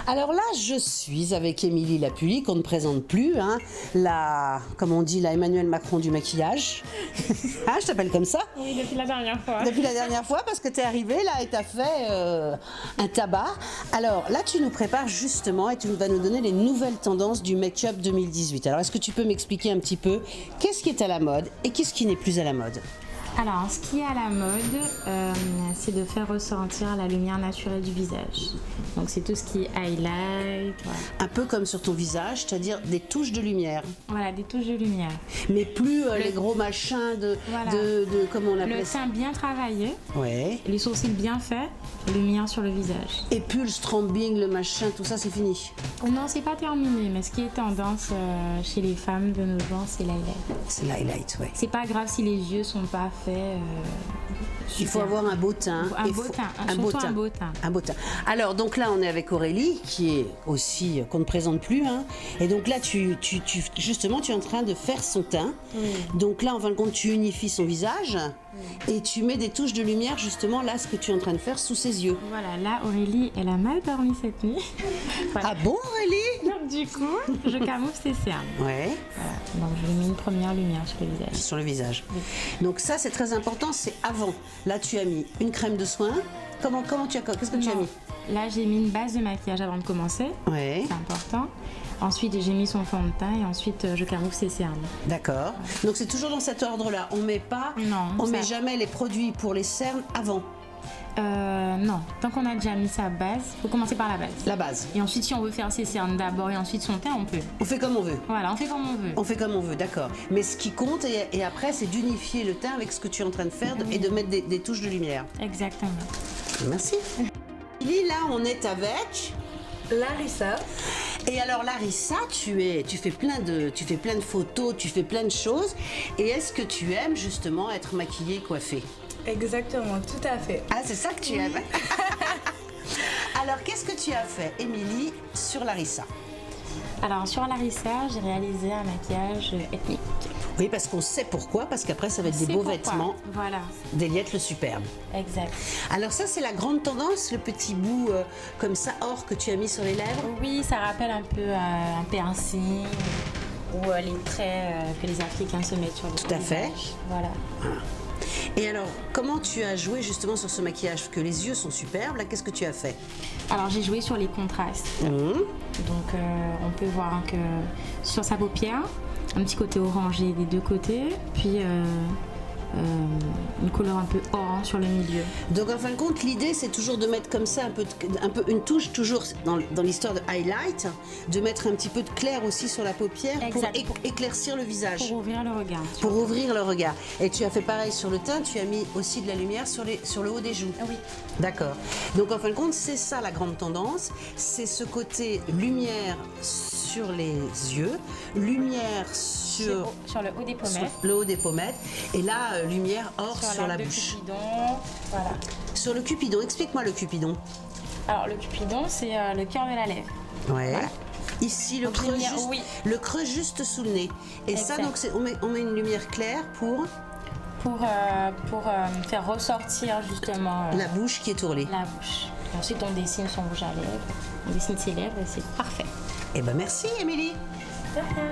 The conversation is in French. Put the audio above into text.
Alors là, je suis avec Émilie Lapulie, qu'on ne présente plus, hein, comme on dit, la Emmanuel Macron du maquillage. Hein, je t'appelle comme ça? Oui, depuis la dernière fois. Depuis la dernière fois, parce que tu es arrivée là et tu as fait un tabac. Alors là, tu nous prépares justement et tu vas nous donner les nouvelles tendances du make-up 2018. Alors, est-ce que tu peux m'expliquer un petit peu qu'est-ce qui est à la mode et qu'est-ce qui n'est plus à la mode? Alors, ce qui est à la mode, c'est de faire ressentir la lumière naturelle du visage. Donc, c'est tout ce qui est highlight. Voilà, Un peu comme sur ton visage, c'est-à-dire des touches de lumière. voilà, des touches de lumière. Mais plus les gros machins Voilà. de comment on appelle Le ça? teint bien travaillé, Ouais. les sourcils bien faits, lumière sur le visage. Et puis le strambing, le machin, tout ça, c'est fini. Non, c'est pas terminé, mais ce qui est tendance chez les femmes de nos jours, c'est l'highlight. C'est l'highlight, ouais. C'est pas grave si les yeux sont pas faits. Il faut avoir un beau teint. Un Il beau faut- teint, un beau surtout teint. un beau teint. Un beau teint. Alors, donc là, on est avec Aurélie, qui est aussi, qu'on ne présente plus. Hein. Et donc là, justement, tu es en train de faire son teint. Oui. Donc là, en fin de compte, tu unifies son visage et tu mets des touches de lumière, justement, là, ce que tu es en train de faire sous ses yeux. Voilà, là, Aurélie, elle a mal dormi cette nuit. Voilà. Ah bon, Aurélie? Donc, du coup, je camoufle ses cernes. Ouais, Voilà. Donc, je lui mets une première lumière sur le visage. sur le visage. Donc ça, c'est très important, c'est avant. Là, tu as mis une crème de soin. Qu'est-ce que tu as Non. mis? Là, j'ai mis une base de maquillage avant de commencer. Ouais, C'est important. Ensuite, j'ai mis son fond de teint et ensuite, je camoufle ses cernes. d'accord. Donc c'est toujours dans cet ordre-là. On met pas, Non, on ça- met jamais les produits pour les cernes avant Non, tant qu'on a déjà mis sa base, il faut commencer par la base. la base. Et ensuite, si on veut faire ses cernes d'abord et ensuite son teint, on peut. On fait comme on veut. Voilà, on fait comme on veut. On fait comme on veut, d'accord. Mais ce qui compte, et après, c'est d'unifier le teint avec ce que tu es en train de faire et de mettre des touches de lumière. Exactement. Merci. Lily, là, on est avec... Larissa. Et alors Larissa, tu fais plein de photos, tu fais plein de choses. Et est-ce que tu aimes justement être maquillée, coiffée? Exactement, tout à fait. Ah, c'est ça que tu aimes. Alors, qu'est-ce que tu as fait, Émilie, sur Larissa? Alors, sur Larissa, j'ai réalisé un maquillage ethnique. Oui, parce qu'on sait pourquoi, parce qu'après, ça va être des C'est beaux pourquoi. vêtements Voilà, d'Eliette le Superbe. exact. Alors ça, c'est la grande tendance, le petit bout comme ça, or, que tu as mis sur les lèvres. Oui, ça rappelle un peu un piercing ou les traits que les Africains se mettent sur le Tout à fait. visage. Voilà. Et alors, comment tu as joué justement sur ce maquillage? Parce que les yeux sont superbes, là, qu'est-ce que tu as fait? Alors, j'ai joué sur les contrastes. Donc, on peut voir que sur sa paupière, un petit côté orangé des deux côtés, puis une couleur un peu orange sur le milieu. Donc en fin de compte, l'idée c'est toujours de mettre comme ça un peu une touche, toujours dans l'histoire de highlight, de mettre un petit peu de clair aussi sur la paupière Exact. pour éclaircir le visage, Pour ouvrir le regard. pour ouvrir le regard. Et tu as fait pareil sur le teint, tu as mis aussi de la lumière sur le haut des joues. Oui. D'accord. Donc en fin de compte, c'est ça la grande tendance, c'est ce côté lumière sur les yeux, lumière sur le haut des pommettes. le haut des pommettes, et là, lumière or sur la l'arc de bouche. Cupidon. Voilà. Sur le cupidon, explique-moi le cupidon. Alors, le Cupidon, c'est le cœur de la lèvre. Ouais. Voilà. Ici, le Donc, creux, lumière, juste, oui. le creux juste sous le nez. Et ça, Exact. donc, on met une lumière claire pour Pour faire ressortir justement la bouche qui est tournée. la bouche. Et ensuite, on dessine son rouge à lèvres, on dessine ses lèvres et c'est parfait. Eh ben, merci, Émilie. De rien.